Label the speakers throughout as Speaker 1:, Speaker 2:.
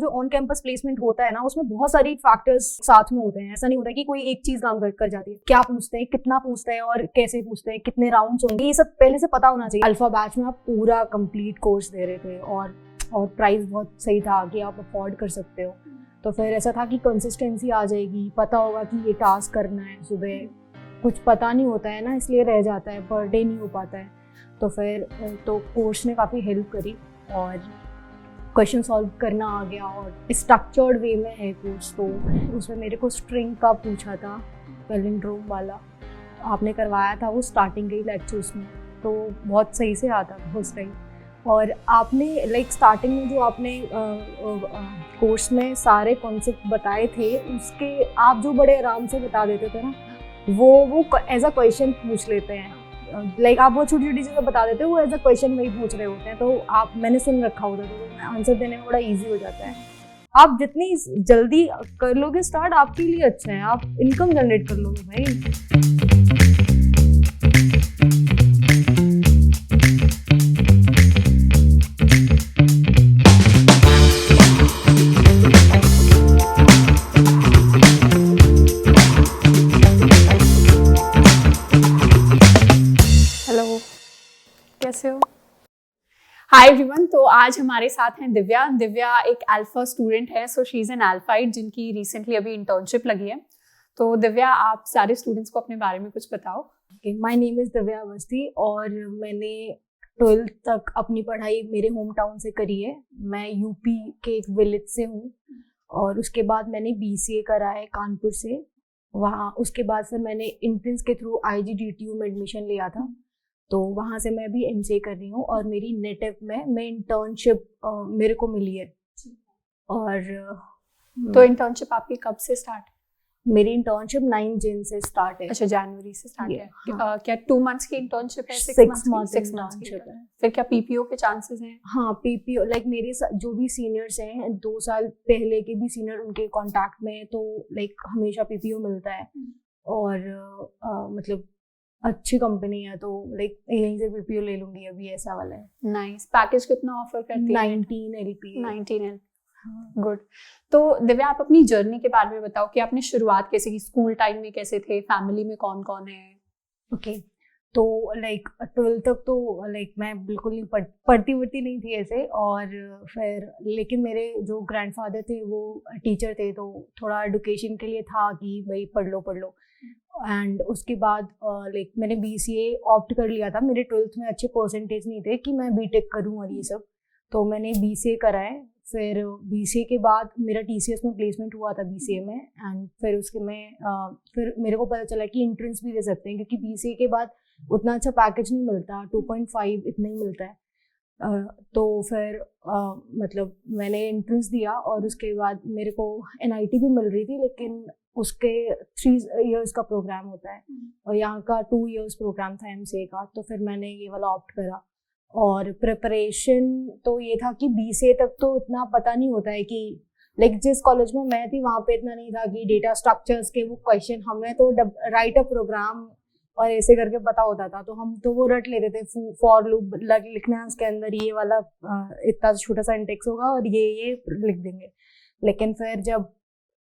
Speaker 1: जो on campus placement होता है ना, उसमें बहुत सारी फैक्टर्स साथ में होते हैं। ऐसा नहीं होता कि कोई एक चीज काम कर जाती है। क्या पूछते हैं, कितना पूछते हैं और कैसे पूछते हैं, कितने राउंड्स होंगे, ये सब पहले से पता होना चाहिए। अल्फा बैच में आप पूरा कंप्लीट कोर्स दे रहे थे और प्राइस बहुत सही था कि आप अफोर्ड कर सकते हो। तो फिर ऐसा था कि कंसिस्टेंसी आ जाएगी, पता होगा कि ये टास्क करना है। सुबह कुछ पता नहीं होता है ना, इसलिए रह जाता है, पर डे नहीं हो पाता है। तो फिर तो कोर्स ने काफ़ी हेल्प करी और क्वेश्चन सॉल्व करना आ गया और स्ट्रक्चर्ड वे में है कोर्स। तो उसमें मेरे को स्ट्रिंग का पूछा था, पैलिंड्रोम वाला आपने करवाया था वो स्टार्टिंग के ही लेक्चर्स में, तो बहुत सही से आता था उस टाइम। और आपने लाइक स्टार्टिंग में जो आपने कोर्स में सारे कॉन्सेप्ट बताए थे, उसके आप जो बड़े आराम से बता देते थे ना, वो एज अ क्वेश्चन पूछ लेते हैं। लाइक आप वो छोटी छोटी चीज़ें बता देते हो, वो एज अ क्वेश्चन में ही पूछ रहे होते हैं। तो आप मैंने सुन रखा होता तो आंसर देने में बड़ा ईजी हो जाता है। आप जितनी जल्दी कर लोगे स्टार्ट, आपके लिए अच्छा है, आप इनकम जनरेट कर लोगे भाई।
Speaker 2: कैसे हो? Hi everyone. तो आज हमारे साथ हैं दिव्या। दिव्या एक अल्फा स्टूडेंट है, सो शी इज़ एन अल्फाइट जिनकी रिसेंटली अभी इंटर्नशिप लगी है। तो दिव्या, आप सारे स्टूडेंट्स को अपने बारे में कुछ बताओ।
Speaker 1: My name is Divya Awasthi और मैंने 12th तक अपनी पढ़ाई मेरे होम टाउन से करी है। मैं यूपी के एक विलेज से हूँ और उसके बाद मैंने BCA करा है कानपुर से। वहाँ उसके बाद फिर मैंने एंट्रेंस के थ्रू IGDTU में एडमिशन लिया था, तो वहाँ से मैं अभी MCA कर रही हूँ और मेरी नेटिव में मैं इंटर्नशिप मेरे को मिली है। और
Speaker 2: तो इंटर्नशिप आपकी कब से स्टार्ट है?
Speaker 1: मेरी इंटर्नशिप 9 जून से स्टार्ट है।
Speaker 2: अच्छा, जनवरी से स्टार्ट है।
Speaker 1: हाँ।
Speaker 2: क्या 2 मंथ्स की इंटर्नशिप है?
Speaker 1: 6 मंथ्स
Speaker 2: की है। फिर क्या PPO के चांसेस हैं?
Speaker 1: हाँ, PPO लाइक मेरे जो भी सीनियर्स हैं, 2 साल पहले के भी सीनियर उनके कांटेक्ट में, तो लाइक हमेशा PPO मिलता है। और मतलब अच्छी कंपनी है, तो लाइक यहीं से PPO ले लूंगी अभी, ऐसा वाला है।
Speaker 2: नाइस। पैकेज कितना ऑफर करती है?
Speaker 1: 19 LPA।
Speaker 2: 19 LPA। गुड। तो दिव्या, आप अपनी जर्नी के बारे में बताओ कि आपने शुरुआत कैसे की, स्कूल टाइम में कैसे थे, फैमिली में कौन कौन है?
Speaker 1: ओके, तो लाइक 12th तक तो लाइक मैं बिल्कुल नहीं पढ़ती नहीं थी ऐसे। और फिर लेकिन मेरे जो ग्रैंडफादर थे वो टीचर थे, तो थोड़ा एडुकेशन के लिए था कि भाई पढ़ लो। एंड उसके बाद लाइक मैंने BCA ऑप्ट कर लिया था। मेरे 12th में अच्छे परसेंटेज नहीं थे कि मैं BTech करूँ और ये सब, तो मैंने BCA करा है। फिर BCA के बाद मेरा TCS में प्लेसमेंट हुआ था BCA में। एंड फिर उसके में फिर मेरे को पता चला कि एंट्रेंस भी दे सकते हैं, क्योंकि BCA के बाद उतना अच्छा पैकेज नहीं मिलता, 2.5 इतना ही मिलता है। तो फिर मतलब मैंने एंट्रेंस दिया और उसके बाद मेरे को NIT भी मिल रही थी, लेकिन उसके 3 इयर्स का प्रोग्राम होता है और यहाँ का 2 इयर्स प्रोग्राम था MCA का। तो फिर मैंने ये वाला ऑप्ट करा। और प्रिपरेशन तो ये था कि BCA तक तो इतना पता नहीं होता है कि लाइक जिस कॉलेज में मैं थी वहाँ पे इतना नहीं था कि डेटा स्ट्रक्चर्स के वो क्वेश्चन, हमें तो राइट अ प्रोग्राम और ऐसे करके पता होता था, तो हम तो वो रट लेते थे। फॉर लूप लिखना है, उसके अंदर ये वाला इतना छोटा सा इंटेक्स होगा और ये लिख देंगे। लेकिन फिर जब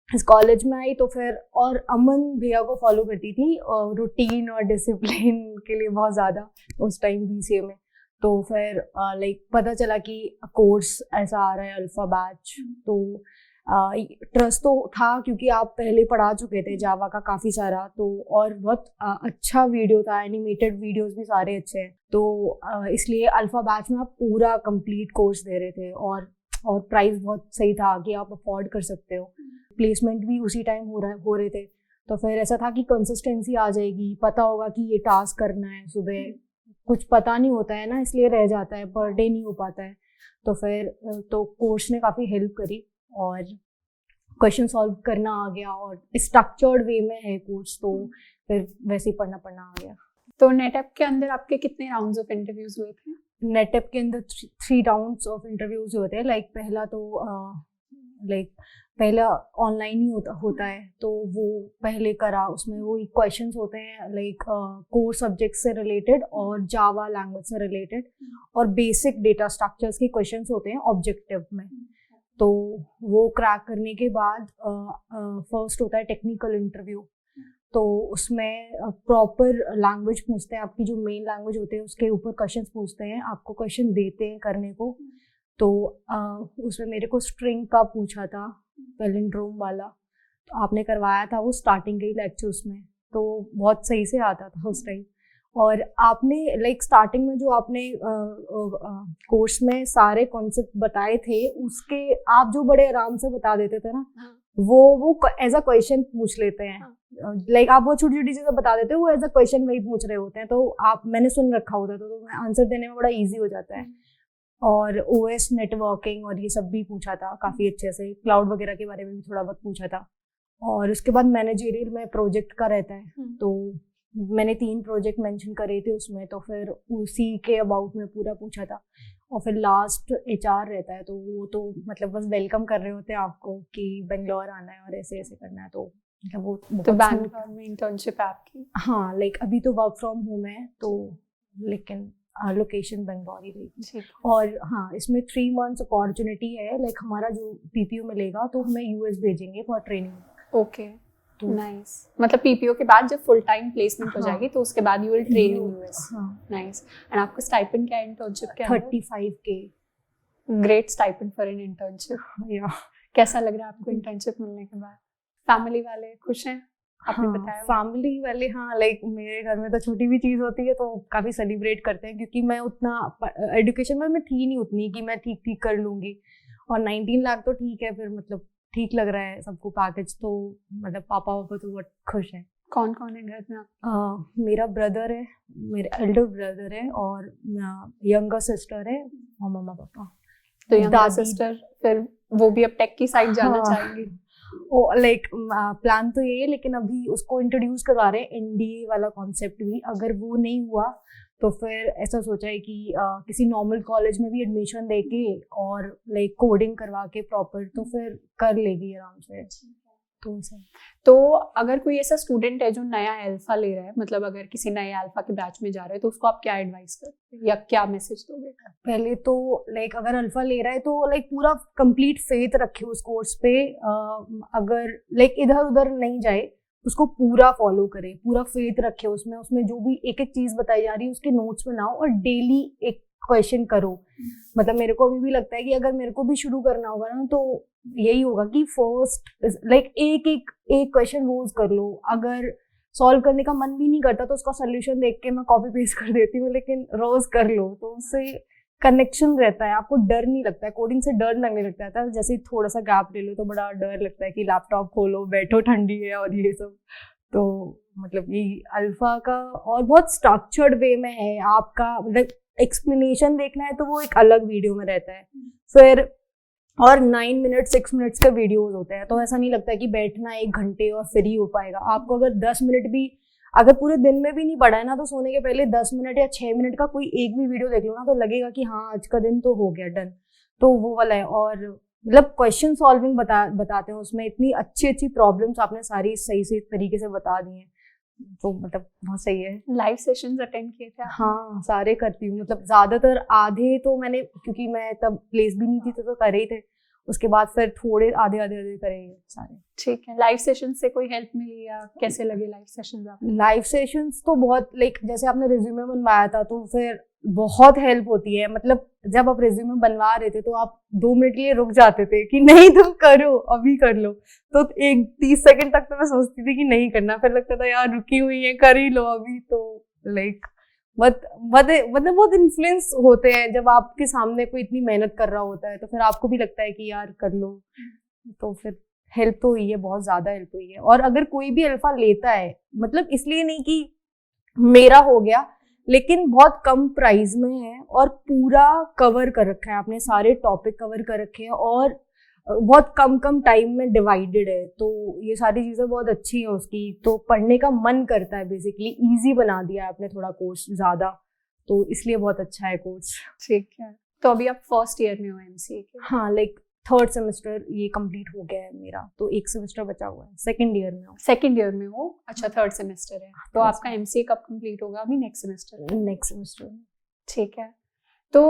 Speaker 1: इस कॉलेज में आई तो फिर और अमन भैया को फॉलो करती थी और रूटीन और डिसिप्लिन के लिए बहुत ज़्यादा उस टाइम BCA में। तो फिर लाइक पता चला कि कोर्स ऐसा आ रहा है अल्फा बैच, तो ट्रस्ट तो था क्योंकि आप पहले पढ़ा चुके थे जावा का काफ़ी सारा, तो और बहुत अच्छा वीडियो था, एनिमेटेड वीडियोस भी सारे अच्छे हैं। तो इसलिए अल्फा बैच में आप पूरा कंप्लीट कोर्स दे रहे थे और प्राइस बहुत सही था कि आप अफोर्ड कर सकते हो। प्लेसमेंट भी उसी टाइम हो रहे थे। तो फिर ऐसा था कि कंसिस्टेंसी आ जाएगी, पता होगा कि ये टास्क करना है। सुबह कुछ पता नहीं होता है ना, इसलिए रह जाता है, पर डे नहीं हो पाता है। तो फिर तो कोर्स ने काफ़ी हेल्प करी और क्वेश्चन सॉल्व करना आ गया और स्ट्रक्चर्ड वे में है कोर्स, तो फिर वैसे ही पढ़ना आ गया।
Speaker 2: तो नेटएप के अंदर आपके कितने राउंड्स ऑफ इंटरव्यूज हुए थे?
Speaker 1: नेटएप के अंदर 3 राउंड्स ऑफ इंटरव्यूज होते हैं। लाइक पहला तो पहला ऑनलाइन ही होता है, तो वो पहले करा। उसमें वो क्वेश्चंस होते हैं लाइक कोर सब्जेक्ट से रिलेटेड और जावा लैंग्वेज से रिलेटेड और बेसिक डेटा स्ट्रक्चर्स के क्वेश्चंस होते हैं ऑब्जेक्टिव में। तो वो क्रैक करने के बाद फर्स्ट होता है टेक्निकल इंटरव्यू। तो उसमें प्रॉपर लैंग्वेज पूछते हैं, आपकी जो मेन लैंग्वेज होते हैं उसके ऊपर क्वेश्चंस पूछते हैं, आपको क्वेश्चन देते हैं करने को। तो उसमें मेरे को स्ट्रिंग का पूछा था, पैलिंड्रोम वाला, तो आपने करवाया था वो स्टार्टिंग के ही लेक्चर्स में, तो बहुत सही से आता था उस टाइम। और आपने लाइक स्टार्टिंग में जो आपने कोर्स में सारे कॉन्सेप्ट बताए थे उसके आप जो बड़े आराम से बता देते थे ना, वो एज अ क्वेश्चन पूछ लेते हैं। लाइक आप वो छोटी छोटी चीजें बता देते हो, वो एज अ क्वेश्चन वही पूछ रहे होते हैं, तो आप मैंने सुन रखा होता था, तो आंसर देने में बड़ा इजी हो जाता है। और ओएस नेटवर्किंग और ये सब भी पूछा था काफी अच्छे से, क्लाउड वगैरह के बारे में भी थोड़ा बहुत पूछा था। और उसके बाद मैनेजरियल में प्रोजेक्ट का रहता है, तो मैंने 3 प्रोजेक्ट मेंशन करे थे उसमें, तो फिर उसी के अबाउट में पूरा पूछा था। और फिर लास्ट एचआर रहता है, तो वो तो मतलब बस वेलकम कर रहे होते हैं आपको कि बेंगलोर आना है और ऐसे ऐसे करना है, तो मतलब वो
Speaker 2: तो बैंगलोर में इंटर्नशिप आपकी?
Speaker 1: हाँ, लाइक अभी तो वर्क फ्रॉम होम है, तो लेकिन लोकेशन बेंगलोर ही रहेगी। और हाँ, इसमें 3 months अपॉर्चुनिटी है, लाइक हमारा जो पीपीओ मिलेगा तो हमें यूएस भेजेंगे फॉर ट्रेनिंग।
Speaker 2: Okay, nice. मतलब पीपीओ के बाद जब फुल टाइम प्लेसमेंट हो जाएगी तो उसके बाद you will train in US. Nice. And आपका स्टाइपेंड क्या है इंटर्नशिप के अंदर?
Speaker 1: 35K।
Speaker 2: Great stipend for an internship.
Speaker 1: या
Speaker 2: कैसा लग रहा है आपको इंटर्नशिप मिलने के बाद? फैमिली वाले खुश हैं? आपने बताया
Speaker 1: फैमिली वाले, हाँ, लाइक मेरे घर में तो छोटी भी चीज होती है तो काफी सेलिब्रेट करते हैं, क्योंकि मैं उतना एजुकेशन में मैं थी नहीं उतनी कि मैं ठीक कर लूंगी। और 19 लाख तो ठीक है, फिर मतलब ठीक लग रहा है सबको पैकेज, तो मतलब पापा तो बहुत खुश हैं।
Speaker 2: कौन कौन है घर में आप?
Speaker 1: मेरा ब्रदर है, मेरा एल्डर ब्रदर है, और यंगर सिस्टर है, और मम्मा पापा।
Speaker 2: तो यंगर सिस्टर फिर वो भी अब टेक की साइड जाना चाहेंगी?
Speaker 1: ओ लाइक प्लान तो ये है, लेकिन अभी उसको इंट्रोड्यूस करवा रहे हैं एनडीए वाला कॉन्सेप्ट भी। अगर वो नहीं हुआ तो फिर ऐसा सोचा है कि किसी नॉर्मल कॉलेज में भी एडमिशन देके और लाइक कोडिंग करवा के प्रॉपर, तो फिर कर लेगी आराम से। तो
Speaker 2: अगर कोई ऐसा स्टूडेंट है जो नया अल्फा ले रहा है, मतलब अगर किसी नए अल्फा के बैच में जा रहा है, तो उसको आप क्या एडवाइस करते हैं या क्या मैसेज दोगे?
Speaker 1: पहले तो लाइक अगर अल्फा ले रहा है तो लाइक पूरा कंप्लीट फेथ रखे उस कोर्स पे। अगर लाइक इधर उधर नहीं जाए, उसको पूरा फॉलो करे, पूरा फेथ रखे उसमें जो भी एक एक चीज बताई जा रही है उसके नोट्स बनाओ और डेली एक क्वेश्चन करो। मतलब मेरे को अभी भी लगता है कि अगर मेरे को भी शुरू करना होगा ना, तो यही होगा कि फर्स्ट लाइक एक क्वेश्चन रोज कर लो। अगर सॉल्व करने का मन भी नहीं करता तो उसका सोल्यूशन देख के मैं कॉपी पेस्ट कर देती हूँ, लेकिन रोज कर लो तो उससे कनेक्शन रहता है, आपको डर नहीं लगता है। कोडिंग से डर लगने लगता है, जैसे थोड़ा सा गैप ले लो तो बड़ा डर लगता है कि लैपटॉप खोलो, बैठो, ठंडी है और ये सब। तो मतलब ये अल्फा का और बहुत स्ट्रक्चर्ड वे में है आपका, मतलब एक्सप्लेनेशन देखना है तो वो एक अलग वीडियो में रहता है। फिर और 9 मिनट 6 मिनट्स के वीडियोस होते हैं, तो ऐसा नहीं लगता है कि बैठना 1 घंटे और फिर ही हो पाएगा। आपको अगर 10 मिनट भी, अगर पूरे दिन में भी नहीं पढ़ा है ना, तो सोने के पहले 10 मिनट या 6 मिनट का कोई एक भी वीडियो देख लो ना, तो लगेगा कि हाँ आज का दिन तो हो गया, डन। तो वो वाला है। और मतलब क्वेश्चन सॉल्विंग बताते हैं उसमें, इतनी अच्छी प्रॉब्लम्स आपने सारी सही से तरीके से बता दी हैं, तो मतलब बहुत सही है।
Speaker 2: लाइव सेशंस अटेंड किए थे?
Speaker 1: हाँ, सारे करती हूँ, मतलब ज्यादातर। आधे तो मैंने, क्योंकि मैं तब प्लेस भी नहीं थी तो कर ही थे, उसके बाद फिर थोड़े आधे करेंगे सारे।
Speaker 2: ठीक है। लाइव सेशन से कोई हेल्प मिली या कैसे लगे लाइव सेशंस आपको?
Speaker 1: लाइव सेशंस तो बहुत, लाइक जैसे आपने रिज्यूमे बनवाया था तो फिर बहुत हेल्प होती है। मतलब जब आप रिज्यूमे बनवा रहे थे तो आप 2 मिनट के लिए रुक जाते थे कि नहीं तुम करो, अभी कर लो। तो 30 सेकंड तक तो मैं सोचती थी कि नहीं करना, फिर लगता था यार रुकी हुई है, कर ही लो अभी। तो लाइक मतलब बहुत इन्फ्लुएंस होते हैं जब आपके सामने कोई इतनी मेहनत कर रहा होता है, तो फिर आपको भी लगता है कि यार कर लो। तो फिर हेल्प तो हुई है, बहुत ज्यादा हेल्प हुई है। और अगर कोई भी अल्फा लेता है, मतलब इसलिए नहीं कि मेरा हो गया, लेकिन बहुत कम प्राइस में है और पूरा कवर कर रखा है, आपने सारे टॉपिक कवर कर रखे हैं और बहुत कम टाइम में डिवाइडेड है। तो ये सारी चीजें बहुत अच्छी है उसकी, तो पढ़ने का मन करता है। बेसिकली इजी बना दिया है आपने थोड़ा कोर्स ज्यादा, तो इसलिए बहुत अच्छा है कोर्स।
Speaker 2: ठीक है। तो अभी आप फर्स्ट ईयर में हो एमसीए के?
Speaker 1: हाँ, लाइक 3rd सेमेस्टर ये कंप्लीट हो गया है मेरा, तो 1 सेमेस्टर बचा हुआ है। सेकंड ईयर में हो?
Speaker 2: सेकंड ईयर में हो, अच्छा। 3rd सेमेस्टर है, तो आपका एमसीए कब कंप्लीट होगा? अभी नेक्स्ट सेमेस्टर?
Speaker 1: Next semester.
Speaker 2: ठीक है। तो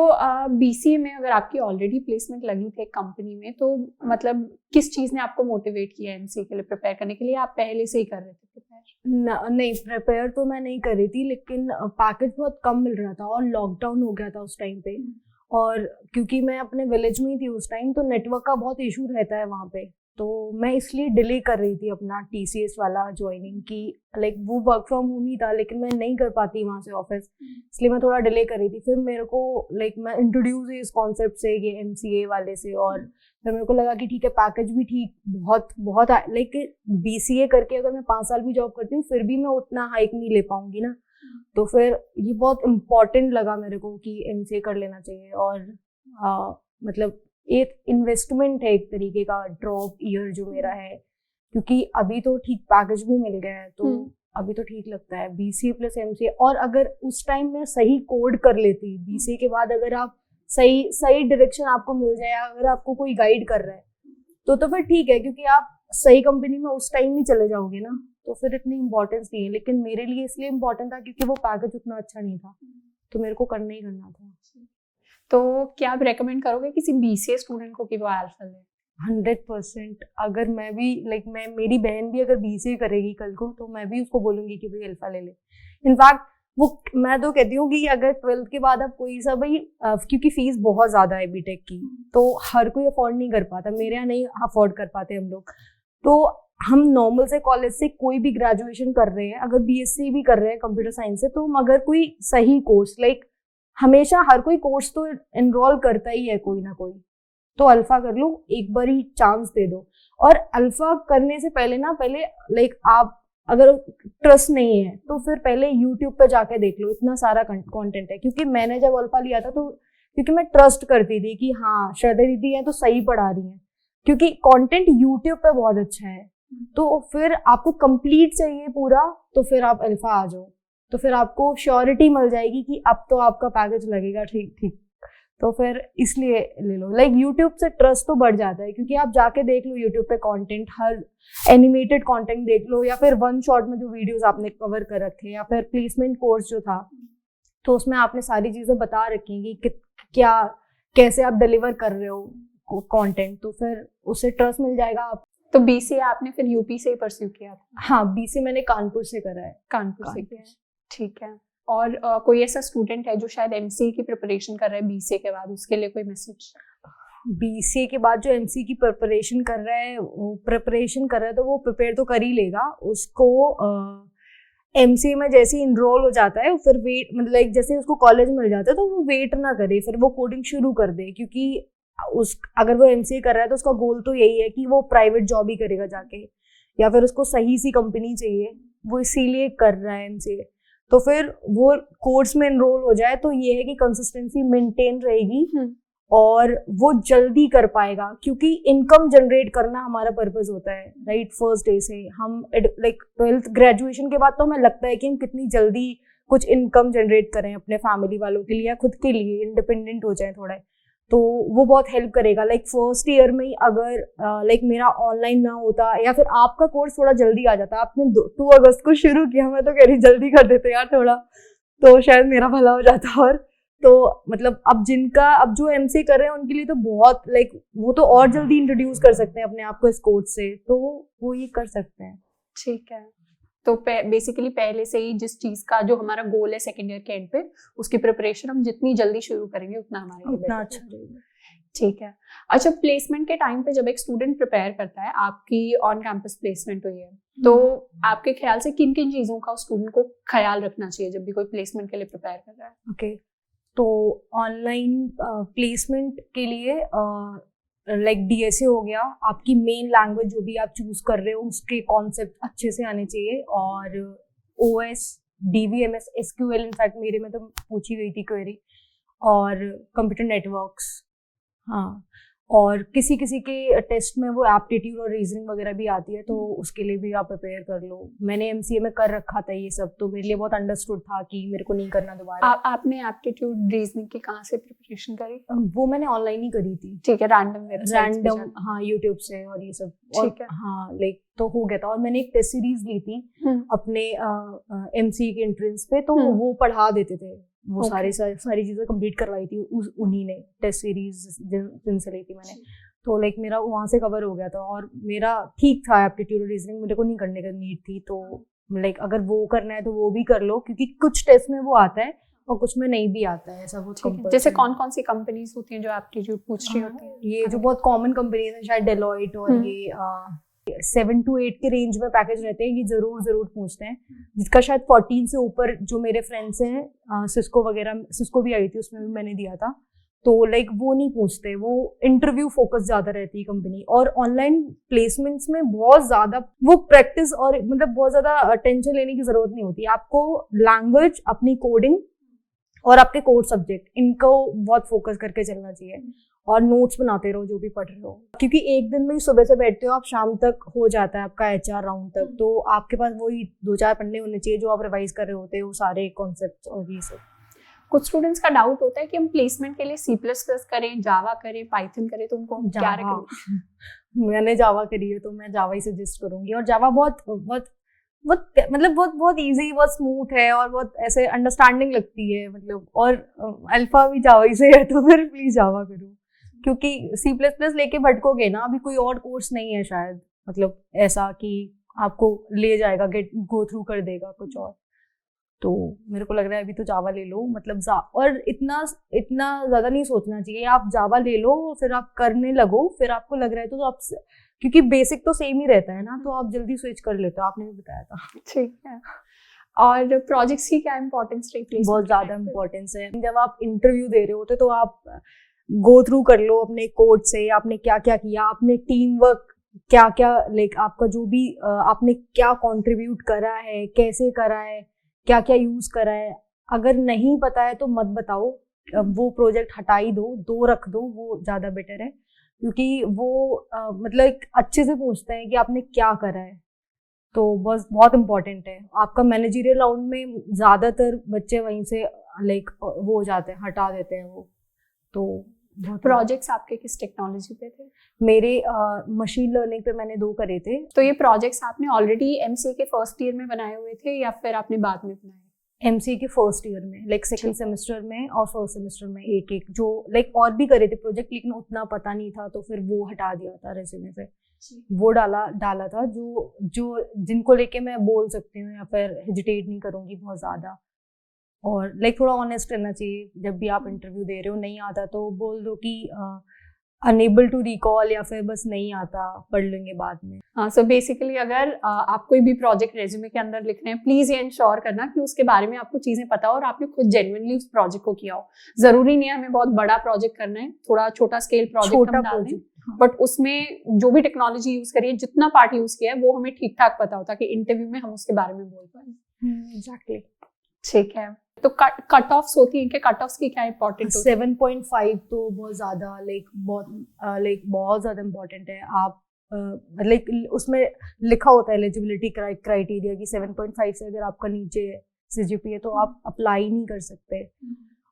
Speaker 2: BCA में अगर आपकी ऑलरेडी प्लेसमेंट लगी थी कंपनी में, तो मतलब किस चीज़ ने आपको मोटिवेट किया MCA के लिए प्रिपेयर करने के लिए? आप पहले से ही कर रहे थे प्रिपेयर?
Speaker 1: नहीं, प्रिपेयर तो मैं नहीं कर रही थी, लेकिन पैकेज बहुत कम मिल रहा था और लॉकडाउन हो गया था उस टाइम पे। और क्योंकि मैं अपने विलेज में ही थी उस टाइम, तो नेटवर्क का बहुत इशू रहता है वहाँ पे, तो मैं इसलिए डिले कर रही थी अपना TCS वाला ज्वाइनिंग की। लाइक वो वर्क फ्रॉम होम ही था, लेकिन मैं नहीं कर पाती वहाँ से ऑफिस, इसलिए मैं थोड़ा डिले कर रही थी। फिर मेरे को मैं इंट्रोड्यूस हुई इस कॉन्सेप्ट से, ये MCA वाले से, और फिर मेरे को लगा कि ठीक है, पैकेज भी ठीक बहुत बहुत, लाइक BCA करके अगर मैं 5 साल भी जॉब करती हूँ फिर भी मैं उतना हाइक नहीं ले पाऊंगी ना। तो फिर ये बहुत इम्पोर्टेंट लगा मेरे को कि MCA कर लेना चाहिए। और मतलब एक इन्वेस्टमेंट है एक तरीके का, ड्रॉप ईयर जो मेरा है, क्योंकि अभी तो ठीक पैकेज भी मिल गया है, तो अभी तो ठीक लगता है BCA प्लस MCA। और अगर उस टाइम में सही कोड कर लेती, BCA के बाद अगर आप सही डायरेक्शन आपको मिल जाए, अगर आपको कोई गाइड कर रहा है तो फिर ठीक है, क्योंकि आप सही कंपनी में उस टाइम ही चले जाओगे ना, तो फिर इतनी इम्पोर्टेंस नहीं है। लेकिन मेरे लिए इसलिए इम्पोर्टेंट था क्योंकि वो पैकेज उतना अच्छा नहीं था, तो मेरे को करना ही करना था।
Speaker 2: तो क्या आप रेकमेंड करोगे किसी BCA स्टूडेंट को कि वो अल्फा ले?
Speaker 1: 100%। अगर मैं भी मेरी बहन भी अगर BCA करेगी कल को, तो मैं भी उसको बोलूंगी कि भाई अल्फा ले ले। इनफैक्ट मैं तो कहती हूँ कि अगर 12th के बाद आप कोई सा भाई, क्योंकि फीस बहुत ज्यादा है बीटेक की, तो हर कोई अफोर्ड नहीं कर पाता, मेरे यहाँ नहीं अफोर्ड कर पाते हम लोग। तो हम नॉर्मल से कॉलेज से कोई भी ग्रेजुएशन कर रहे हैं, अगर BSc भी कर रहे हैं कंप्यूटर साइंस से, तो हम अगर कोई सही कोर्स, हमेशा हर कोई कोर्स तो एनरोल करता ही है कोई ना कोई, तो अल्फा कर लो, एक बार ही चांस दे दो। और अल्फा करने से पहले आप अगर ट्रस्ट नहीं है तो फिर पहले YouTube पे जाके देख लो, इतना सारा कंटेंट है। क्योंकि मैंने जब अल्फा लिया था, तो क्योंकि मैं ट्रस्ट करती थी कि हाँ श्रद्धा दीदी है तो सही पढ़ा रही है, क्योंकि कंटेंट YouTube पे बहुत अच्छा है। तो फिर आपको कंप्लीट चाहिए पूरा, तो फिर आप अल्फा आ जाओ, तो फिर आपको श्योरिटी मिल जाएगी कि अब तो आपका पैकेज लगेगा ठीक। तो फिर इसलिए ले लो। YouTube से ट्रस्ट तो बढ़ जाता है, क्योंकि आप जाके देख लो YouTube पे कंटेंट, हर एनिमेटेड कंटेंट देख लो, या फिर वन शॉट में जो वीडियोस आपने कवर कर रखे, या फिर प्लेसमेंट कोर्स जो था, तो उसमें आपने सारी चीजें बता रखी हैं कि क्या कैसे आप डिलीवर कर रहे हो कंटेंट, तो फिर उससे ट्रस्ट मिल जाएगा आप।
Speaker 2: तो BCA आपने फिर UP से ही परस्यू किया था?
Speaker 1: हाँ, BCA मैंने कानपुर से करा है।
Speaker 2: कानपुर से किया है, ठीक है। और कोई ऐसा स्टूडेंट है जो शायद MCA की प्रिपरेशन कर रहा है BCA के बाद, उसके लिए कोई मैसेज?
Speaker 1: BCA के बाद जो MCA की प्रिपरेशन कर रहा है, तो वो प्रिपेयर तो कर ही लेगा। उसको MCA में जैसे ही इनरोल हो जाता है, फिर वेट जैसे उसको कॉलेज मिल जाता है, तो वो वेट ना करे, फिर वो कोडिंग शुरू कर दे। क्योंकि अगर वो MCA कर रहा है तो उसका गोल तो यही है कि वो प्राइवेट जॉब ही करेगा जाके, या फिर उसको सही सी कंपनी चाहिए, वो इसीलिए कर रहा है MCA। तो फिर वो कोर्स में एनरोल हो जाए तो ये है कि कंसिस्टेंसी मेंटेन रहेगी और वो जल्दी कर पाएगा, क्योंकि इनकम जनरेट करना हमारा पर्पस होता है, राइट। फर्स्ट डे से हम 12th ग्रेजुएशन के बाद तो हमें लगता है कि हम कितनी जल्दी कुछ इनकम जनरेट करें अपने फैमिली वालों के लिए या खुद के लिए, इंडिपेंडेंट हो जाए थोड़ा, तो वो बहुत हेल्प करेगा। फर्स्ट ईयर में ही अगर मेरा ऑनलाइन ना होता, या फिर आपका कोर्स थोड़ा जल्दी आ जाता, आपने 2 अगस्त को शुरू किया, मैं तो कह रही जल्दी कर देते यार थोड़ा, तो शायद मेरा भला हो जाता। और तो अब जो MCA कर रहे हैं उनके लिए तो बहुत वो तो और जल्दी इंट्रोड्यूस कर सकते हैं अपने आप को इस कोर्स से, तो वो ये कर सकते हैं।
Speaker 2: ठीक है, तो बेसिकली पहले से ही जिस चीज का जो हमारा गोल है सेकेंड ईयर के एंड पे, उसकी प्रिपरेशन हम जितनी जल्दी शुरू करेंगे उतना हमारे लिए
Speaker 1: उतना अच्छा रहेगा।
Speaker 2: ठीक है। अच्छा, प्लेसमेंट के टाइम पे जब एक स्टूडेंट प्रिपेयर करता है, आपकी ऑन कैंपस प्लेसमेंट हुई है, तो आपके ख्याल से किन किन चीजों का उस स्टूडेंट को ख्याल रखना चाहिए जब भी कोई प्लेसमेंट के लिए प्रिपेयर कर रहा है?
Speaker 1: ओके, तो ऑनलाइन प्लेसमेंट के लिए DSA हो गया, आपकी मेन लैंग्वेज जो भी आप चूज कर रहे हो उसके कॉन्सेप्ट अच्छे से आने चाहिए, और OS, DVMS, SQL इनफैक्ट मेरे में तो पूछी गई थी क्वेरी, और कंप्यूटर नेटवर्क्स। हाँ, और किसी के टेस्ट में वो एप्टीट्यूड और रीजनिंग वगैरह भी आती है, तो उसके लिए भी आप प्रिपेयर कर लो। मैंने MCA में कर रखा था ये सब, तो मेरे लिए बहुत अंडरस्टूड था कि मेरे को नहीं करना दोबारा।
Speaker 2: आपने एप्टीट्यूड रीजनिंग की कहाँ से प्रिपरेशन करी?
Speaker 1: वो मैंने ऑनलाइन ही करी थी।
Speaker 2: ठीक है, रैंडम,
Speaker 1: हाँ, यूट्यूब से और ये सब।
Speaker 2: ठीक है,
Speaker 1: हाँ, तो हो गया था। और मैंने एक टेस्ट सीरीज ली थी अपने MCA के एंट्रेंस पे, तो वो पढ़ा देते थे, वो सारी चीज़ें कंप्लीट करवाई थी उन्हीं ने, टेस्ट सीरीज जिनसे ली थी मैंने। तो लाइक मेरा वहाँ से कवर हो गया था और मेरा ठीक था एप्टीट्यूड और रीजनिंग, मेरे को नहीं करने का नीड थी। तो लाइक अगर वो करना है तो वो भी कर लो, क्योंकि कुछ टेस्ट में वो आता है और कुछ में नहीं भी आता है, ऐसा बहुत कंपल्सरी।
Speaker 2: जैसे कौन कौन सी कंपनीज होती हैं जो एप्टीट्यूड पूछ रही होती हैं?
Speaker 1: ये जो बहुत कॉमन कंपनीज हैं, शायद डेलॉइट और ये 7 to 8 के रेंज में पैकेज रहते हैं, ये जरूर पूछते हैं। जिसका शायद 14 से ऊपर जो मेरे फ्रेंड्स हैं, सिस्को वगैरह, सिस्को भी आई थी, उसमें भी मैंने दिया था। तो लाइक वो नहीं पूछते, वो इंटरव्यू फोकस ज्यादा रहती है कंपनी। और ऑनलाइन प्लेसमेंट्स में बहुत ज्यादा वो प्रैक्टिस और मतलब बहुत ज्यादा टेंशन लेने की जरूरत नहीं होती। आपको लैंग्वेज, अपनी कोडिंग और आपके कोर सब्जेक्ट, इनको बहुत फोकस करके चलना चाहिए और नोट्स बनाते रहो जो भी पढ़ रहे हो, क्योंकि एक दिन में ही सुबह से बैठते हो आप, शाम तक हो जाता है आपका HR राउंड तक। तो आपके पास वही 2-4 पन्ने होने चाहिए जो आप रिवाइज कर रहे होते हो, सारे कॉन्सेप्ट्स और ये सब।
Speaker 2: कुछ स्टूडेंट्स का डाउट होता है कि हम प्लेसमेंट के लिए C++ करें, जावा करें, पाइथन करें, तो उनको क्या रेकमेंड?
Speaker 1: मैंने जावा करी है तो मैं जावा ही सजेस्ट करूंगी। और जावा बहुत इजी, बहुत स्मूथ है और बहुत ऐसे अंडरस्टैंडिंग लगती है, मतलब। और अल्फा भी जावा ही से है, तो फिर प्लीज जावा करो, क्योंकि C++ लेके भटकोगे ना, अभी कोई और कोर्स नहीं है शायद, मतलब ऐसा कि आपको ले जाएगा, गो थ्रू कर देगा कुछ और। तो मेरे को लग रहा है अभी तो जावा ले लो, मतलब और इतना ज्यादा नहीं सोचना चाहिए। आप जावा ले लो, फिर आप करने लगो, फिर आपको लग रहा है तो आप, क्योंकि बेसिक तो सेम ही रहता है ना, तो आप जल्दी स्विच कर लेते हो, आपने भी बताया था।
Speaker 2: ठीक है। और प्रोजेक्ट्स की क्या इंपॉर्टेंस रही?
Speaker 1: बहुत ज्यादा इंपॉर्टेंस है। जब आप इंटरव्यू दे रहे होते तो आप गो थ्रू कर लो अपने कोड से, आपने क्या क्या किया, आपने टीम वर्क क्या क्या, लाइक आपका जो भी आपने क्या कंट्रीब्यूट करा है, कैसे करा है, क्या क्या यूज करा है। अगर नहीं पता है तो मत बताओ, वो प्रोजेक्ट हटा ही दो रख दो, वो ज्यादा बेटर है, क्योंकि वो मतलब अच्छे से पूछते हैं कि आपने क्या करा है। तो बस बहुत इंपॉर्टेंट है। आपका मैनेजरियल राउंड में ज्यादातर बच्चे वहीं से लाइक वो हो जाते हैं, हटा देते हैं वो। तो
Speaker 2: प्रोजेक्ट्स आपके किस टेक्नोलॉजी पे थे?
Speaker 1: मेरे मशीन लर्निंग पे मैंने 2 करे थे।
Speaker 2: तो ये प्रोजेक्ट्स आपने ऑलरेडी MCA के फर्स्ट ईयर में बनाए हुए थे या फिर आपने बाद में बनाए?
Speaker 1: MCA के फर्स्ट ईयर में, लाइक सेकंड सेमेस्टर में और फर्स्ट सेमेस्टर में एक जो लाइक और भी करे थे प्रोजेक्ट, लेकिन उतना पता नहीं था तो फिर वो हटा दिया था रेज्यूमे से। वो डाला था जो जिनको लेके मैं बोल सकती हूँ या फिर हेजिटेट नहीं करूंगी बहुत ज्यादा। और लाइक थोड़ा ऑनेस्ट रहना चाहिए जब भी आप इंटरव्यू दे रहे हो। नहीं आता तो बोल दो कि अनेबल टू रिकॉल, या फिर बस नहीं आता, पढ़ लेंगे बाद में।
Speaker 2: हाँ, सो बेसिकली अगर आप कोई भी प्रोजेक्ट रेज्यूमे के अंदर लिख रहे हैं, प्लीज ये इंश्योर करना कि उसके बारे में आपको चीजें पता हो और आपने खुद जेन्युइनली उस प्रोजेक्ट को किया हो। जरूरी नहीं है हमें बहुत बड़ा प्रोजेक्ट करना है, थोड़ा छोटा स्केल प्रोजेक्ट हम डाल दें, बट उसमें जो भी टेक्नोलॉजी यूज करिए, जितना पार्ट यूज किया है वो हमें ठीक ठाक पता होता कि इंटरव्यू में हम उसके बारे में बोल पाए।
Speaker 1: एग्जैक्टली।
Speaker 2: ठीक है। तो कट ऑफ्स होती हैं कि कट ऑफ्स की क्या इंपॉर्टेंट होती है?
Speaker 1: 7.5 तो बहुत ज्यादा बहुत ज्यादा इंपॉर्टेंट है। आप लाइक उसमें लिखा होता है एलिजिबिलिटी क्राइटेरिया कि 7.5 से अगर आपका नीचे है CGPA तो आप अप्लाई नहीं कर सकते।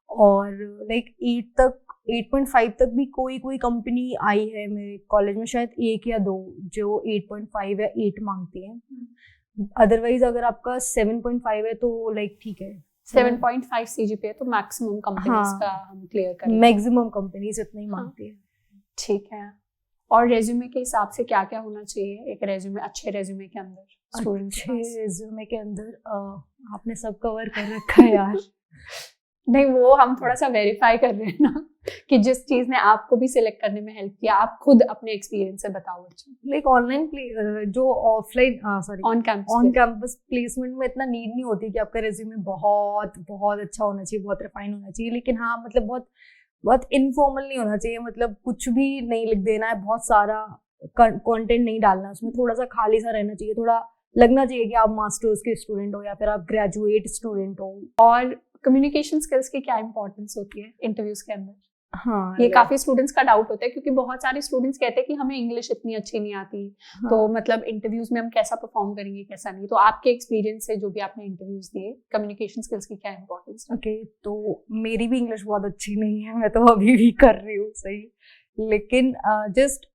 Speaker 1: और लाइक 8.5 तक भी कोई कंपनी आई है मेरे कॉलेज में, शायद 1 या 2 जो 8.5 या 8 मांगती है। अदरवाइज अगर आपका 7.5 है तो लाइक ठीक है।
Speaker 2: 7.5 CGPA तो मैक्सिमम कंपनीज का हम क्लियर करेंगे।
Speaker 1: मैक्सिमम कंपनीज इतना ही मांगती है।
Speaker 2: ठीक है। और रेज्यूमे के हिसाब से क्या क्या होना चाहिए एक रेज्यूमे, अच्छे रेज्यूमे के अंदर?
Speaker 1: अच्छे रेज्यूमे के अंदर आपने सब कवर कर रखा है यार।
Speaker 2: नहीं, वो हम थोड़ा सा वेरीफाई कर रहे हैं ना कि जिस चीज ने आपको भी सिलेक्ट करने में हेल्प किया, आप खुद अपने एक्सपीरियंस से बताओ।
Speaker 1: लाइक ऑनलाइन जो ऑफलाइन
Speaker 2: ऑन
Speaker 1: कैंपस प्लेसमेंट में इतना नीड नहीं होती कि आपका रेज्यूमे बहुत बहुत अच्छा होना चाहिए, बहुत रिफाइन होना चाहिए। लेकिन हाँ, मतलब बहुत इनफॉर्मल नहीं होना चाहिए, मतलब कुछ भी नहीं लिख देना है, बहुत सारा कंटेंट नहीं डालना उसमें, थोड़ा सा खाली सा रहना चाहिए, थोड़ा लगना चाहिए कि आप मास्टर्स के स्टूडेंट हो या फिर आप ग्रेजुएट स्टूडेंट हो।
Speaker 2: और कम्युनिकेशन स्किल्स की क्या इंपॉर्टेंस होती है इंटरव्यूज के अंदर?
Speaker 1: हाँ,
Speaker 2: ये काफी स्टूडेंट्स का डाउट होता है, क्योंकि बहुत सारे स्टूडेंट्स कहते हैं कि हमें इंग्लिश इतनी अच्छी नहीं आती। हाँ। तो मतलब इंटरव्यूज में हम कैसा परफॉर्म करेंगे, कैसा नहीं। तो आपके एक्सपीरियंस से जो भी आपने इंटरव्यूज दिए, कम्युनिकेशन स्किल्स की क्या इंपॉर्टेंस है?
Speaker 1: ओके, तो मेरी भी इंग्लिश बहुत अच्छी नहीं है, मैं तो अभी भी कर रही हूँ सही। लेकिन जस्ट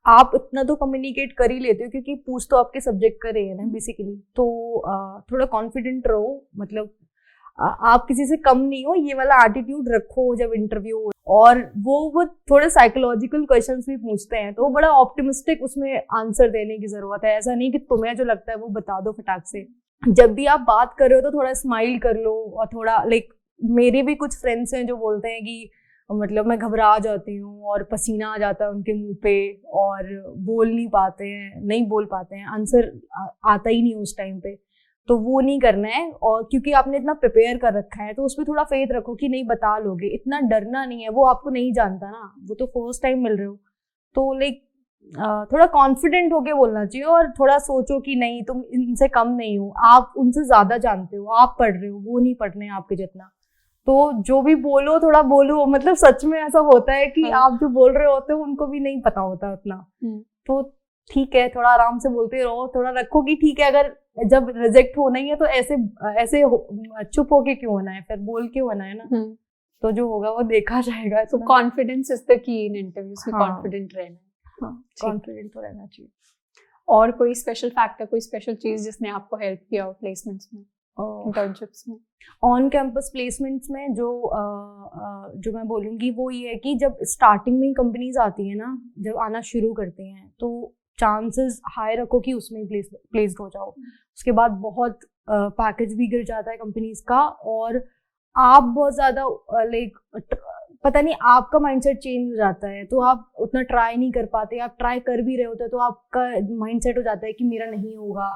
Speaker 1: आप इतना तो कम्युनिकेट कर ही लेते हो, क्योंकि पूछ तो आपके सब्जेक्ट कर रहे हैं ना बेसिकली। तो थोड़ा कॉन्फिडेंट रहो, मतलब आप किसी से कम नहीं हो, ये वाला एटीट्यूड रखो जब इंटरव्यू हो। और वो थोड़े साइकोलॉजिकल क्वेश्चंस भी पूछते हैं, तो वो बड़ा ऑप्टिमिस्टिक उसमें आंसर देने की जरूरत है। ऐसा नहीं कि तुम्हें जो लगता है वो बता दो फटाक से। जब भी आप बात कर रहे हो तो थोड़ा स्माइल कर लो, और थोड़ा लाइक मेरे भी कुछ फ्रेंड्स हैं जो बोलते हैं कि मतलब मैं घबरा जाती हूँ और पसीना आ जाता है उनके मुंह पे, और बोल नहीं पाते हैं, नहीं बोल पाते हैं, आंसर आता ही नहीं उस टाइम पे। तो वो नहीं करना है, और क्योंकि आपने इतना प्रिपेयर कर रखा है तो उस पर थोड़ा फेथ रखो कि नहीं बता लोगे। इतना डरना नहीं है, वो आपको नहीं जानता ना, वो तो फर्स्ट टाइम मिल रहे हो। तो लाइक थोड़ा कॉन्फिडेंट होके बोलना चाहिए, और थोड़ा सोचो कि नहीं तुम इनसे कम नहीं हो, आप उनसे ज्यादा जानते हो, आप पढ़ रहे हो, वो नहीं पढ़ रहे हैं आपके जितना। तो जो भी बोलो थोड़ा बोलो, मतलब सच में ऐसा होता है कि आप जो बोल रहे होते हो उनको भी नहीं पता होता उतना। तो ठीक है, थोड़ा आराम से बोलते रहो, थोड़ा रखो कि ठीक है, अगर जब रिजेक्ट होना ही है तो ऐसे चुप होके क्यों होना है, फिर बोल के होना है ना। तो जो होगा वो देखा जाएगा।
Speaker 2: तो confidence is the key in interviews में, कॉन्फिडेंट रहना।
Speaker 1: कॉन्फिडेंट तो रहना चाहिए।
Speaker 2: और कोई स्पेशल फैक्टर, कोई स्पेशल चीज जिसने आपको हेल्प किया हो प्लेसमेंट्स में, इंटर्नशिप्स में?
Speaker 1: ऑन कैंपस प्लेसमेंट्स में जो मैं बोलूँगी वो ये है कि जब स्टार्टिंग में कंपनीज आती है ना, जब आना शुरू करते हैं, तो चांसेस हाई रखो कि उसमें ही प्लेस्ड हो जाओ। उसके बाद बहुत पैकेज भी गिर जाता है कंपनीज का, और आप बहुत ज़्यादा लाइक पता नहीं आपका माइंडसेट चेंज हो जाता है, तो आप उतना ट्राई नहीं कर पाते। आप ट्राई कर भी रहे होते तो आपका माइंडसेट हो जाता है कि मेरा नहीं होगा।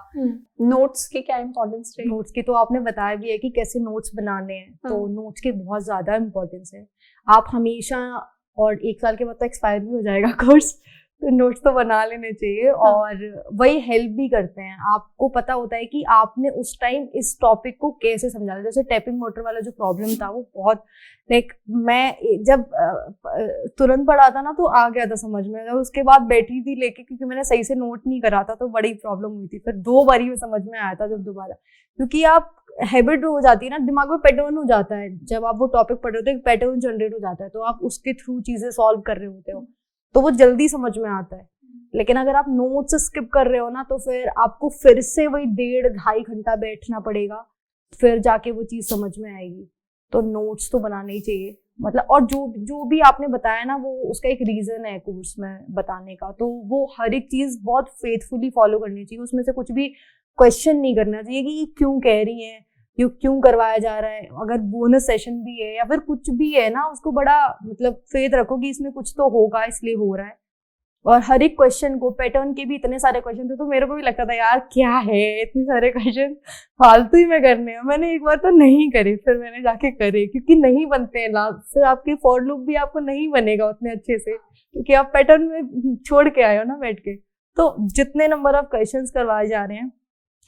Speaker 2: नोट्स की क्या इंपॉर्टेंस है?
Speaker 1: नोट्स की तो आपने बताया भी है कि कैसे नोट्स बनाने हैं, तो नोट्स की बहुत ज़्यादा इंपॉर्टेंस है। आप हमेशा, और 1 साल के बाद तो एक्सपायर भी हो जाएगा कोर्स, तो नोट्स तो बना लेने चाहिए। और वही हेल्प भी करते हैं, आपको पता होता है कि आपने उस टाइम इस टॉपिक को कैसे समझा। जैसे टैपिंग मोटर वाला जो प्रॉब्लम था वो बहुत लाइक मैं जब तुरंत पढ़ा था ना तो आ गया था समझ में, जब उसके बाद बैठी थी लेके, क्योंकि मैंने सही से नोट नहीं करा था तो बड़ी प्रॉब्लम हुई थी। फिर 2 बारी में समझ में आया था जब दोबारा, क्योंकि आप हैबिट हो जाती है ना, दिमाग में पैटर्न हो जाता है। जब आप वो टॉपिक पढ़ रहे होते हो एक पैटर्न जनरेट हो जाता है, तो आप उसके थ्रू चीजें सॉल्व कर रहे होते हो, तो वो जल्दी समझ में आता है। लेकिन अगर आप नोट्स स्किप कर रहे हो ना, तो फिर आपको फिर से वही 1.5-2.5 घंटा बैठना पड़ेगा, फिर जाके वो चीज समझ में आएगी। तो नोट्स तो बनाने ही चाहिए, मतलब। और जो भी आपने बताया ना, वो उसका एक रीजन है कोर्स में बताने का, तो वो हर एक चीज बहुत फेथफुली फॉलो करनी चाहिए। उसमें से कुछ भी क्वेश्चन नहीं करना चाहिए कि ये क्यों कह रही है, ये क्यों करवाया जा रहा है। अगर बोनस सेशन भी है या फिर कुछ भी है ना, उसको बड़ा मतलब फेथ रखो कि इसमें कुछ तो होगा इसलिए हो रहा है। और हर एक क्वेश्चन को, पैटर्न के भी इतने सारे क्वेश्चन थे, तो मेरे को भी लगता था यार क्या है इतने सारे क्वेश्चन फालतू ही में करने हैं। मैंने एक बार तो नहीं करे, फिर मैंने जाके करे, क्योंकि नहीं बनते हैं लास्ट से। आपके फॉर लूप भी आपको नहीं बनेगा उतने अच्छे से, क्योंकि आप पैटर्न में छोड़ के आए हो ना बैठ के। तो जितने नंबर ऑफ क्वेश्चन करवाए जा रहे हैं,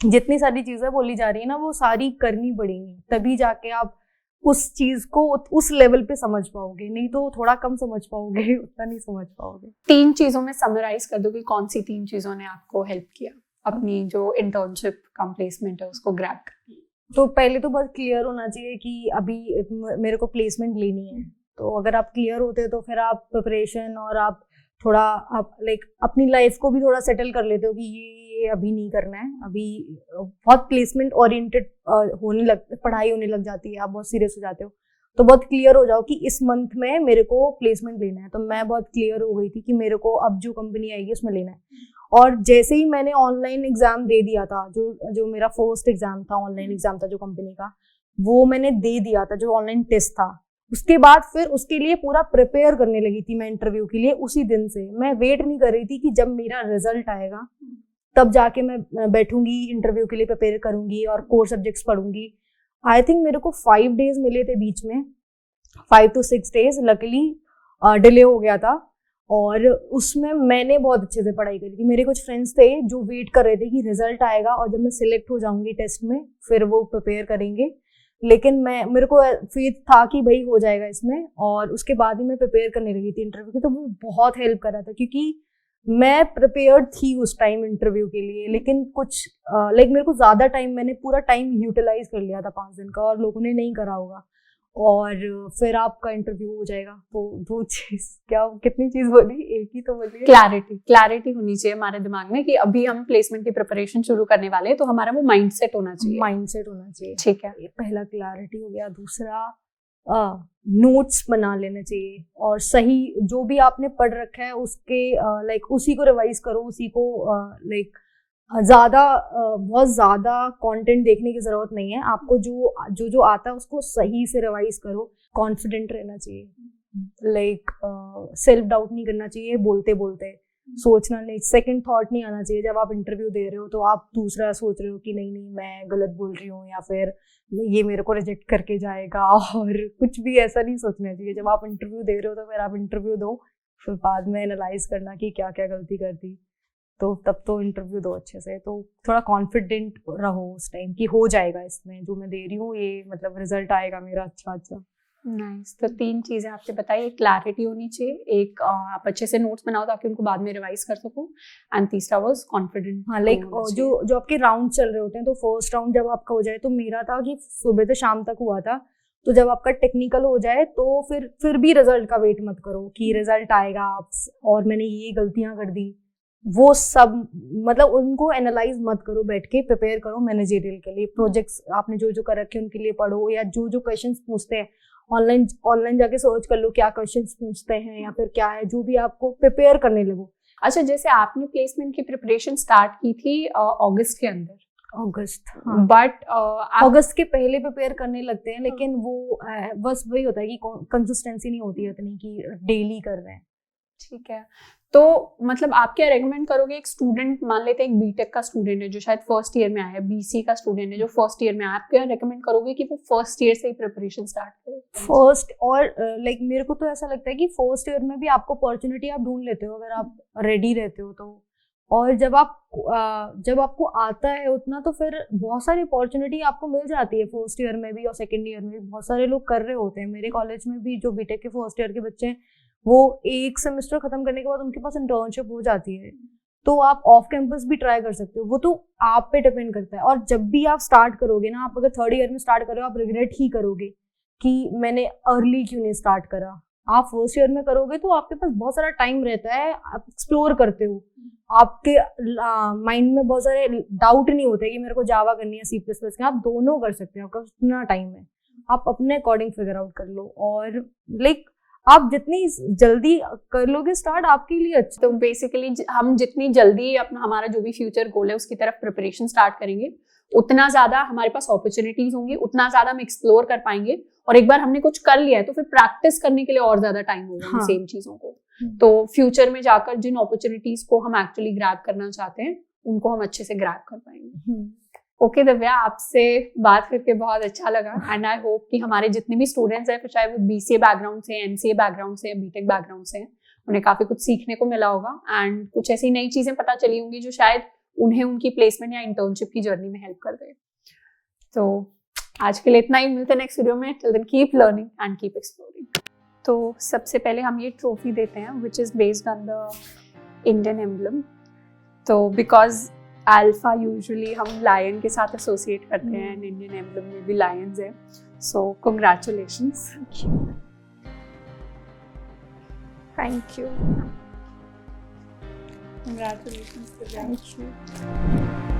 Speaker 1: जितनी सारी चीजें बोली जा रही है ना, वो सारी करनी पड़ेंगी, तभी जाके आप उस चीज को उस लेवल पे समझ पाओगे। नहीं तो थोड़ा कम समझ पाओगे, उतना नहीं समझ पाओगे।
Speaker 2: 3 चीजों में समराइज कर दो कि कौन सी 3 चीजों ने आपको हेल्प किया अपनी जो इंटर्नशिप कम प्लेसमेंट है उसको ग्रैब करने?
Speaker 1: तो पहले तो बहुत क्लियर होना चाहिए कि अभी मेरे को प्लेसमेंट लेनी है। तो अगर आप क्लियर होते तो फिर आप प्रिपरेशन और आप थोड़ा आप लाइक अपनी लाइफ को भी थोड़ा सेटल कर लेते हो कि ये अभी नहीं करना है। अभी बहुत प्लेसमेंट ओरिएंटेड पढ़ाई होने लग जाती है, आप बहुत सीरियस हो जाते हो। तो बहुत क्लियर हो जाओ कि इस मंथ में मेरे को प्लेसमेंट लेना है। तो मैं बहुत क्लियर हो गई थी कि मेरे को अब जो कंपनी आएगी उसमें लेना है। और जैसे ही मैंने ऑनलाइन एग्जाम दे दिया था, जो मेरा फर्स्ट एग्जाम था, ऑनलाइन एग्जाम था जो कंपनी का, वो मैंने दे दिया था, जो ऑनलाइन टेस्ट था। उसके बाद फिर उसके लिए पूरा प्रिपेयर करने लगी थी मैं इंटरव्यू के लिए। उसी दिन से मैं वेट नहीं कर रही थी कि जब मेरा रिजल्ट आएगा तब जाके मैं बैठूंगी इंटरव्यू के लिए, प्रिपेयर करूंगी और कोर सब्जेक्ट्स पढ़ूंगी। आई थिंक मेरे को 5 डेज मिले थे बीच में, 5 to 6 डेज। लकीली डिले हो गया था, और उसमें मैंने बहुत अच्छे से पढ़ाई करी थी। मेरे कुछ फ्रेंड्स थे जो वेट कर रहे थे कि रिजल्ट आएगा और जब मैं सिलेक्ट हो जाऊंगी टेस्ट में फिर वो प्रिपेयर करेंगे। लेकिन मेरे को फेथ था कि भाई हो जाएगा इसमें, और उसके बाद ही मैं प्रिपेयर करने लगी थी इंटरव्यू की। तो वो बहुत हेल्प कर रहा था, क्योंकि मैं प्रिपेयर्ड थी उस टाइम इंटरव्यू के लिए। लेकिन कुछ मेरे को ज़्यादा टाइम, मैंने पूरा टाइम यूटिलाइज कर लिया था 5 दिन का, और लोगों ने नहीं करा होगा। और फिर आपका इंटरव्यू हो जाएगा। तो दो चीज, क्या कितनी चीज बोली, एक ही तो बोली।
Speaker 2: क्लैरिटी होनी चाहिए हमारे दिमाग में कि अभी हम प्लेसमेंट की प्रिपरेशन शुरू करने वाले हैं, तो हमारा वो माइंडसेट होना चाहिए। ठीक है,
Speaker 1: पहला क्लैरिटी हो गया। दूसरा नोट्स बना लेने चाहिए, और सही जो भी आपने पढ़ रखा है उसके लाइक उसी को रिवाइज करो, उसी को लाइक बहुत ज़्यादा कंटेंट देखने की ज़रूरत नहीं है। आपको जो आता है उसको सही से रिवाइज करो। कॉन्फिडेंट रहना चाहिए, लाइक सेल्फ डाउट नहीं करना चाहिए बोलते बोलते, सोचना नहीं, सेकंड थॉट नहीं आना चाहिए। जब आप इंटरव्यू दे रहे हो तो आप दूसरा सोच रहे हो कि नहीं मैं गलत बोल रही हूँ, या फिर ये मेरे को रिजेक्ट करके जाएगा, और कुछ भी ऐसा नहीं सोचना चाहिए। जब आप इंटरव्यू दे रहे हो तो फिर आप इंटरव्यू दो, फिर बाद में एनालाइज करना कि क्या क्या गलती कर दी, तो तब तो इंटरव्यू दो अच्छे से। तो थोड़ा कॉन्फिडेंट रहो उस टाइम कि हो जाएगा, इसमें जो मैं दे रही हूँ ये मतलब रिजल्ट आएगा मेरा अच्छा।
Speaker 2: नाइस। तो 3 चीजें आपने बताई, एक क्लैरिटी होनी चाहिए, एक आप अच्छे से नोट्स बनाओ ताकि उनको बाद में रिवाइज कर सको, एंड तीसरा वाज कॉन्फिडेंट।
Speaker 1: हाँ, लाइक जो आपके राउंड चल रहे होते हैं, तो फर्स्ट राउंड जब आपका हो जाए, तो मेरा था कि सुबह से शाम तक हुआ था, तो जब आपका टेक्निकल हो जाए तो फिर भी रिजल्ट का वेट मत करो कि रिजल्ट आएगा और मैंने ये गलतियां कर दी, वो सब मतलब उनको एनालाइज मत करो। बैठ के प्रिपेयर करो मैनेजरियल के लिए, प्रोजेक्ट्स आपने जो कर रखे हैं उनके लिए पढ़ो, या जो क्वेश्चंस पूछते हैं ऑनलाइन जाके सर्च कर लो क्या क्वेश्चंस पूछते हैं, या फिर क्या है, जो भी आपको प्रिपेयर करने लगो।
Speaker 2: अच्छा, जैसे आपने प्लेसमेंट की प्रिपरेशन स्टार्ट की थी अगस्त के अंदर,
Speaker 1: हाँ।
Speaker 2: बट
Speaker 1: अगस्त के पहले प्रिपेयर करने लगते हैं, लेकिन वो बस वही होता है कि कंसिस्टेंसी नहीं होती है इतनी कि डेली कर रहे हैं।
Speaker 2: ठीक है, तो मतलब आप क्या रेकमेंड करोगे? एक स्टूडेंट, मान लेते हैं एक बीटेक का स्टूडेंट है जो शायद फर्स्ट ईयर में आया है, बीसी का स्टूडेंट है जो फर्स्ट ईयर में आया, आप क्या रेकमेंड करोगे कि वो फर्स्ट ईयर से ही प्रिपरेशन स्टार्ट करे?
Speaker 1: फर्स्ट, और लाइक मेरे को तो ऐसा लगता है कि फर्स्ट ईयर में भी आपको अपॉर्चुनिटी आप ढूंढ लेते हो अगर आप रेडी रहते हो तो। और जब आपको आता है उतना, तो फिर बहुत सारी अपॉर्चुनिटी आपको मिल जाती है फर्स्ट ईयर में भी और सेकेंड ईयर में भी। बहुत सारे लोग कर रहे होते हैं। मेरे कॉलेज में भी जो बीटेक के फर्स्ट ईयर के बच्चे हैं, वो एक सेमेस्टर खत्म करने के बाद उनके पास इंटर्नशिप हो जाती है, तो आप ऑफ कैंपस भी ट्राई कर सकते हो। वो तो आप पे डिपेंड करता है। और जब भी आप स्टार्ट करोगे ना, आप अगर थर्ड ईयर में स्टार्ट करो, आप रिग्रेट ही करोगे कि मैंने अर्ली क्यों नहीं स्टार्ट करा। आप फर्स्ट ईयर में करोगे तो आपके पास बहुत सारा टाइम रहता है, आप एक्सप्लोर करते हो, आपके माइंड में बहुत सारे डाउट नहीं होते कि मेरे को जावा करनी है, C++ का। आप दोनों कर सकते हो, आपका उतना टाइम है, आप अपने अकॉर्डिंग फिगर आउट कर लो। और लाइक आप जितनी जल्दी कर लोगे स्टार्ट, आपके लिए अच्छा।
Speaker 2: तो बेसिकली हम जितनी जल्दी अपना हमारा जो भी फ्यूचर गोल है उसकी तरफ प्रिपरेशन स्टार्ट करेंगे, उतना ज्यादा हमारे पास अपॉर्चुनिटीज होंगी, उतना ज्यादा हम एक्सप्लोर कर पाएंगे। और एक बार हमने कुछ कर लिया है तो फिर प्रैक्टिस करने के लिए और ज्यादा टाइम होगा। हाँ। सेम चीजों को, तो फ्यूचर में जाकर जिन अपॉर्चुनिटीज को हम एक्चुअली ग्रैब करना चाहते हैं उनको हम अच्छे से ग्रैब कर पाएंगे। ओके दिव्या, आपसे बात करके बहुत अच्छा लगा, एंड आई होप कि हमारे जितने भी स्टूडेंट्स हैं, फिर चाहे वो BCA बैकग्राउंड से, MCA बैकग्राउंड से, बीटेक बैकग्राउंड से, उन्हें काफी कुछ सीखने को मिला होगा, एंड कुछ ऐसी नई चीजें पता चली होंगी जो शायद उन्हें उनकी प्लेसमेंट या इंटर्नशिप की जर्नी में हेल्प कर दे। तो आज के लिए इतना ही, मिलते हैं नेक्स्ट वीडियो में। Till then keep learning and keep exploring. तो सबसे पहले हम ये ट्रॉफी देते हैं which is based on the Indian emblem. तो बिकॉज अल्फा यूजुअली हम लायन के साथ एसोसिएट करते हैं, एंड इंडियन एम्बलम में भी लायंस है, सो congratulations.
Speaker 1: Thank you.
Speaker 2: Congratulations. Thank you.